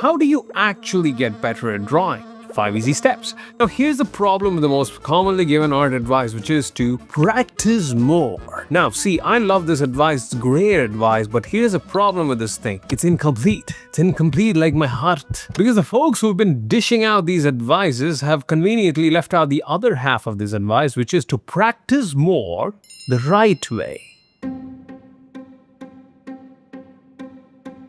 how do you actually get better at drawing? 5 easy steps. Now here's the problem with the most commonly given art advice, which is to practice more. Now see, I love this advice, it's great advice, but here's a problem with this thing. It's incomplete. It's incomplete like my heart. Because the folks who've been dishing out these advices have conveniently left out the other half of this advice, which is to practice more the right way.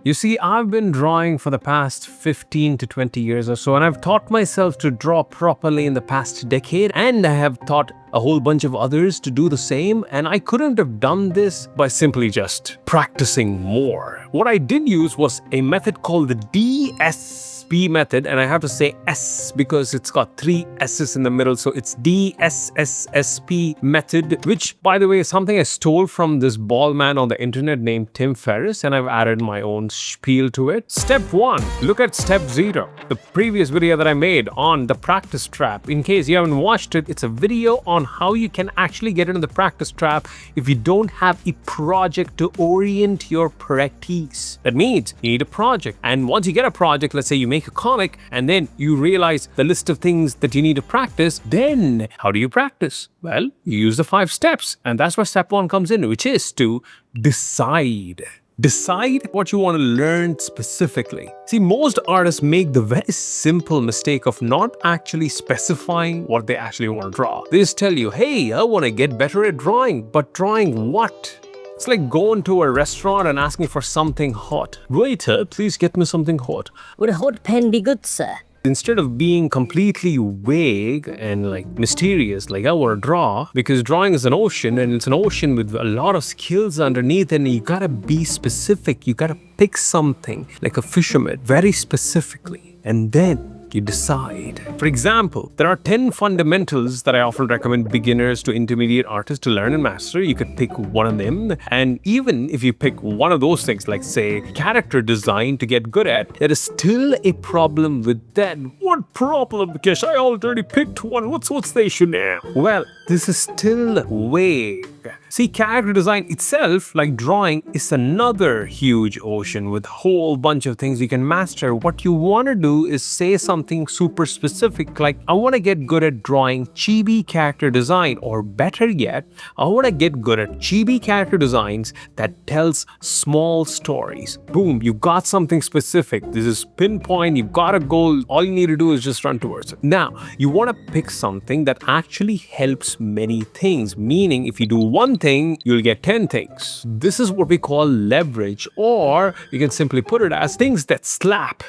You see, I've been drawing for the past 15 to 20 years or so, and I've taught myself to draw properly in the past decade, and I have taught a whole bunch of others to do the same, and I couldn't have done this by simply just practicing more. What I did use was a method called the D.S.S.P Method, and I have to say S because it's got 3 S's in the middle, so it's D.S.S.S.P Method, which, by the way, is something I stole from this bald man on the internet named Tim Ferriss, and I've added my own spiel to it. Step 1. Look at step 0, the previous video that I made on the practice trap. In case you haven't watched it, it's a video on how you can actually get into the practice trap if you don't have a project to orient your practice. That means you need a project, and once you get a project, let's say you make a comic and then you realize the list of things that you need to practice, then how do you practice? Well, you use the 5 steps, and that's where step 1 comes in, which is to decide. Decide what you want to learn specifically. See, most artists make the very simple mistake of not actually specifying what they actually want to draw. They just tell you, hey, I want to get better at drawing, but drawing what? It's like going to a restaurant and asking for something hot. Waiter, please get me something hot. Would a hot pen be good, sir? Instead of being completely vague and like mysterious, like I want to draw, because drawing is an ocean, and it's an ocean with a lot of skills underneath, and you gotta be specific. You gotta pick something like a fisherman very specifically, and then you decide. For example, there are 10 fundamentals that I often recommend beginners to intermediate artists to learn and master. You could pick one of them, and even if you pick one of those things, like say character design to get good at, there is still a problem with that. What problem, Kesh? I already picked one. What's the issue now? Well, this is still vague. See, character design itself, like drawing, is another huge ocean with a whole bunch of things you can master. What you want to do is say something super specific, like I want to get good at drawing chibi character design, or better yet, I want to get good at chibi character designs that tells small stories. Boom, you got something specific. This is pinpoint, you've got a goal, all you need to do is just run towards it. Now, you want to pick something that actually helps many things, meaning if you do one thing, you'll get 10 things. This is what we call leverage, or you can simply put it as things that slap,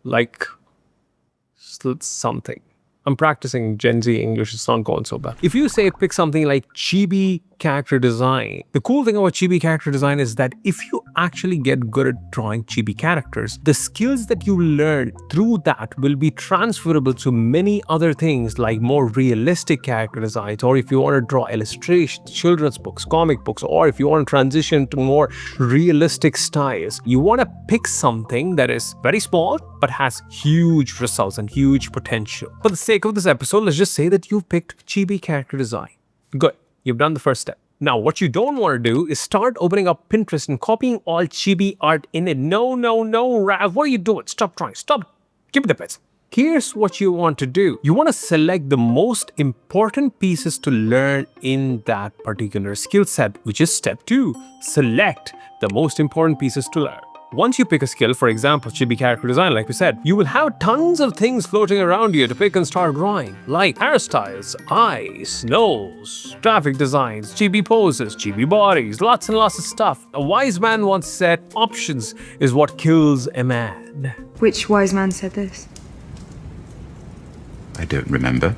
like something. I'm practicing Gen Z English, it's not going so bad. If you say pick something like chibi character design, the cool thing about chibi character design is that if you actually get good at drawing chibi characters, the skills that you learn through that will be transferable to many other things like more realistic character designs, or if you want to draw illustrations, children's books, comic books, or if you want to transition to more realistic styles. You want to pick something that is very small but has huge results and huge potential. For the sake of this episode, let's just say that you've picked chibi character design. Good. You've done the first step. Now, what you don't want to do is start opening up Pinterest and copying all chibi art in it. No, Rav, what are you doing? Stop trying. Stop. Give me the bits. Here's what you want to do. You want to select the most important pieces to learn in that particular skill set, which is step 2. Select the most important pieces to learn. Once you pick a skill, for example, chibi character design, like we said, you will have tons of things floating around you to pick and start drawing, like hairstyles, eyes, nose, graphic designs, chibi poses, chibi bodies, lots and lots of stuff. A wise man once said, options is what kills a man. Which wise man said this? I don't remember.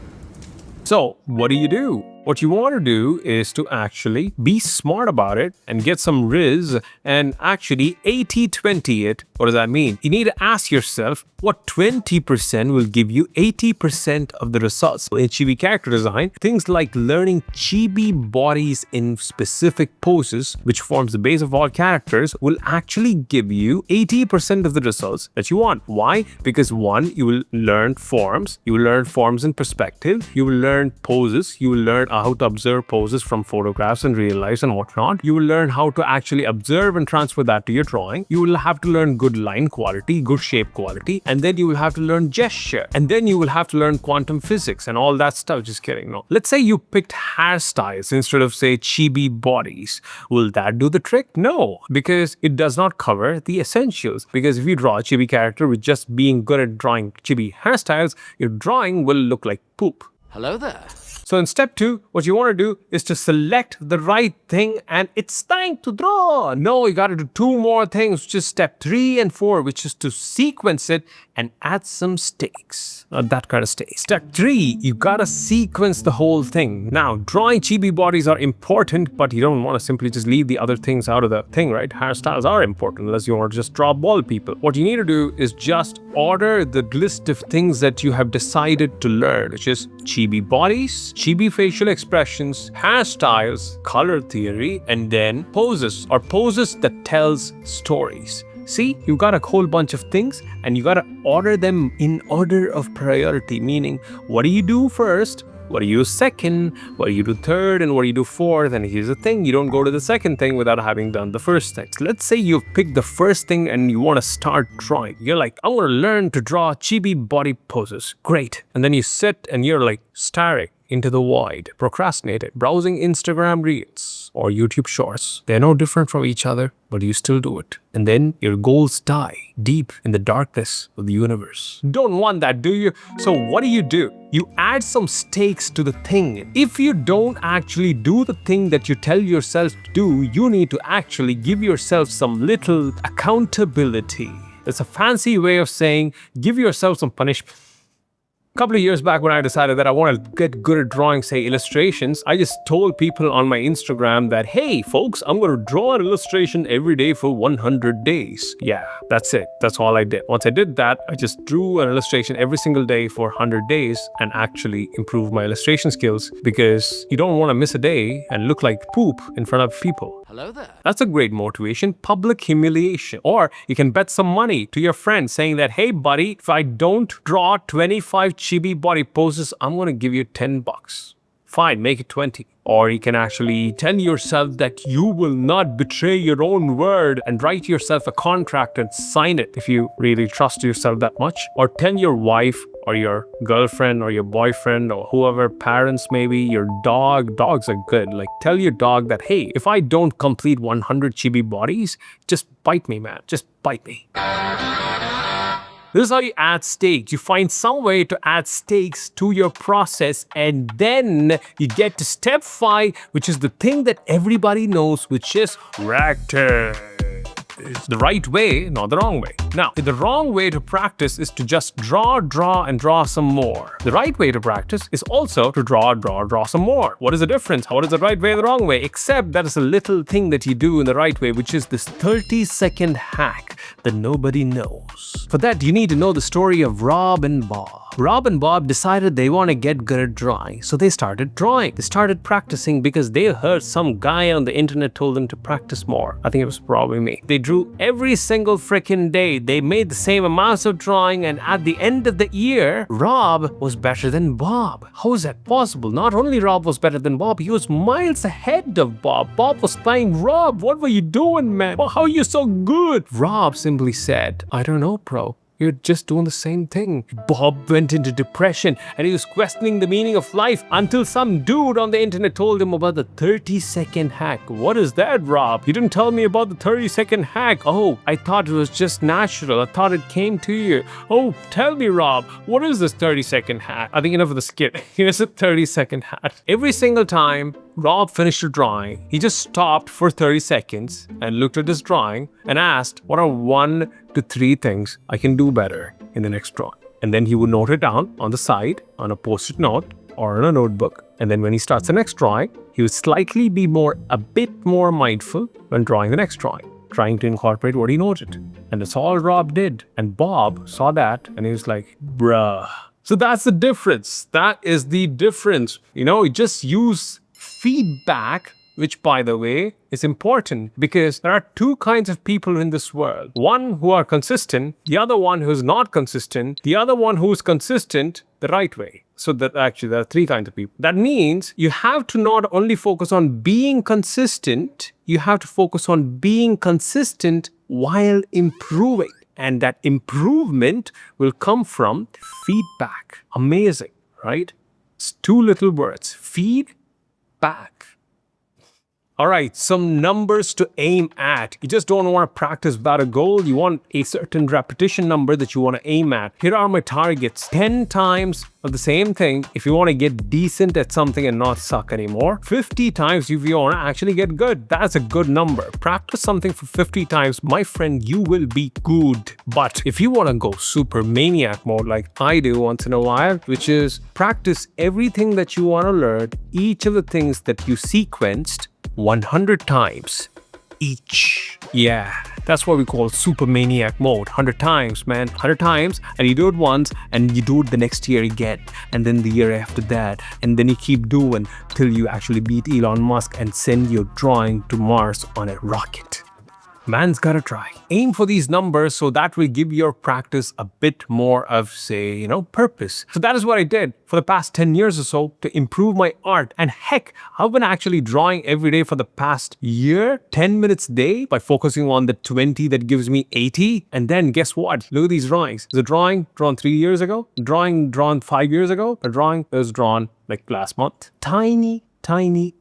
So, what do? What you want to do is to actually be smart about it and get some riz and actually 80-20 it. What does that mean? You need to ask yourself what 20% will give you 80% of the results. In chibi character design, things like learning chibi bodies in specific poses, which forms the base of all characters, will actually give you 80% of the results that you want. Why? Because 1, you will learn forms. You will learn forms in perspective. You will learn poses. You will learn how to observe poses from photographs and real life and whatnot. You will learn how to actually observe and transfer that to your drawing. You will have to learn good line quality, good shape quality, and then you will have to learn gesture. And then you will have to learn quantum physics and all that stuff. Just kidding. No. Let's say you picked hairstyles instead of, say, chibi bodies. Will that do the trick? No, because it does not cover the essentials. Because if you draw a chibi character with just being good at drawing chibi hairstyles, your drawing will look like poop. Hello there. So in step 2, what you want to do is to select the right thing and it's time to draw. No, you got to do 2 more things, which is step 3 and 4, which is to sequence it and add some stakes. Not that kind of stakes. Step 3, you got to sequence the whole thing. Now, drawing chibi bodies are important, but you don't want to simply just leave the other things out of the thing, right? Hairstyles are important unless you want to just draw bald people. What you need to do is just order the list of things that you have decided to learn, which is chibi bodies, chibi facial expressions, hairstyles, color theory, and then poses or poses that tells stories. See, you got a whole bunch of things and you got to order them in order of priority, meaning what do you do first? What do you do second? What do you do third? And what do you do fourth? And here's the thing, you don't go to the second thing without having done the first thing. So let's say you've picked the first thing and you want to start drawing. You're like, I want to learn to draw chibi body poses. Great. And then you sit and you're like staring into the void, procrastinated, browsing Instagram Reels or YouTube Shorts. They're no different from each other, but you still do it. And then your goals die deep in the darkness of the universe. Don't want that, do you? So what do? You add some stakes to the thing. If you don't actually do the thing that you tell yourself to do, you need to actually give yourself some little accountability. It's a fancy way of saying give yourself some punishment. A couple of years back when I decided that I want to get good at drawing, say, illustrations, I just told people on my Instagram that, hey, folks, I'm going to draw an illustration every day for 100 days. Yeah, that's it. That's all I did. Once I did that, I just drew an illustration every single day for 100 days and actually improved my illustration skills because you don't want to miss a day and look like poop in front of people. Hello there. That's a great motivation, public humiliation. Or you can bet some money to your friend saying that, hey, buddy, if I don't draw 25 chibi body poses, I'm going to give you $10. Fine, make it 20. Or you can actually tell yourself that you will not betray your own word and write yourself a contract and sign it if you really trust yourself that much. Or tell your wife or your girlfriend or your boyfriend or whoever, parents maybe, your dog. Dogs are good. Like tell your dog that, hey, if I don't complete 100 chibi bodies, just bite me, man. Just bite me. This is how you add stakes. You find some way to add stakes to your process, and then you get to step 5, which is the thing that everybody knows, which is rectangle. It's the right way, not the wrong way. Now, the wrong way to practice is to just draw, and draw some more. The right way to practice is also to draw some more. What is the difference? What is the right way and the wrong way? Except that is a little thing that you do in the right way, which is this 30-second hack that nobody knows. For that, you need to know the story of Rob and Bob. Rob and Bob decided they want to get good at drawing, so they started drawing. They started practicing because they heard some guy on the internet told them to practice more. I think it was probably me. They drew every single freaking day. They made the same amounts of drawing, and at the end of the year, Rob was better than Bob. How is that possible? Not only Rob was better than Bob, he was miles ahead of Bob. Bob was playing, Rob, what were you doing, man? How are you so good? Rob simply said, I don't know, bro. You're just doing the same thing. Bob went into depression and he was questioning the meaning of life until some dude on the internet told him about the 30-second hack. What is that, Rob? You didn't tell me about the 30-second hack. Oh, I thought it was just natural. I thought it came to you. Oh, tell me, Rob, what is this 30-second hack? I think enough of the skit. Here's a 30-second hack. Every single time Rob finished a drawing, he just stopped for 30 seconds and looked at his drawing and asked, what are 1 to 3 things I can do better in the next drawing? And then he would note it down on the side on a post-it note or in a notebook. And then when he starts the next drawing, he would slightly be a bit more mindful when drawing the next drawing, trying to incorporate what he noted. And that's all Rob did. And Bob saw that and he was like, bruh. So that's the difference. That is the difference. You just use feedback, which, by the way, is important because there are 2 kinds of people in this world. One who are consistent, the other one who is not consistent, the other one who is consistent the right way. So that actually there are three kinds of people. That means you have to not only focus on being consistent, you have to focus on being consistent while improving. And that improvement will come from feedback. Amazing, right? It's two little words, feedback. All right, some numbers to aim at. You just don't want to practice about a goal. You want a certain repetition number that you want to aim at. Here are my targets. 10 times of the same thing if you want to get decent at something and not suck anymore. 50 times if you want to actually get good. That's a good number. Practice something for 50 times. My friend, you will be good. But if you want to go super maniac mode like I do once in a while, which is practice everything that you want to learn, each of the things that you sequenced 100 times each. Yeah, that's what we call super maniac mode. 100 times, man. 100 times, and you do it once and you do it the next year again, and then the year after that, and then you keep doing till you actually beat Elon Musk and send your drawing to Mars on a rocket. Man's gotta try. Aim for these numbers so that will give your practice a bit more of, say, purpose. So that is what I did for the past 10 years or so to improve my art. And heck, I've been actually drawing every day for the past year, 10 minutes a day, by focusing on the 20 that gives me 80. And then guess what? Look at these drawings. There's a drawing drawn 3 years ago, a drawing drawn 5 years ago, a drawing that was drawn like last month. Tiny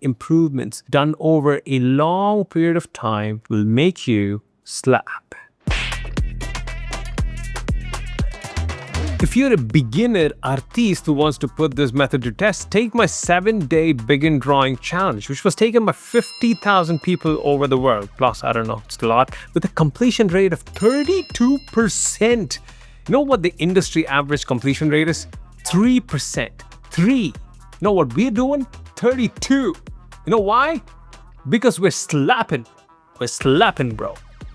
improvements done over a long period of time will make you slap. If you're a beginner artist who wants to put this method to test, take my 7-day begin drawing challenge, which was taken by 50,000 people over the world. Plus, I don't know, it's a lot, with a completion rate of 32%. You know what the industry average completion rate is? 3%. 3. You know what we're doing? 32. You know why? Because we're slapping. We're slapping, bro.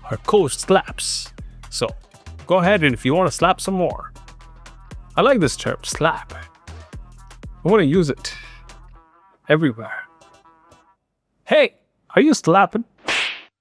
Our code slaps. So go ahead, and if you want to slap some more. I like this term, slap. I want to use it everywhere. Hey, are you slapping?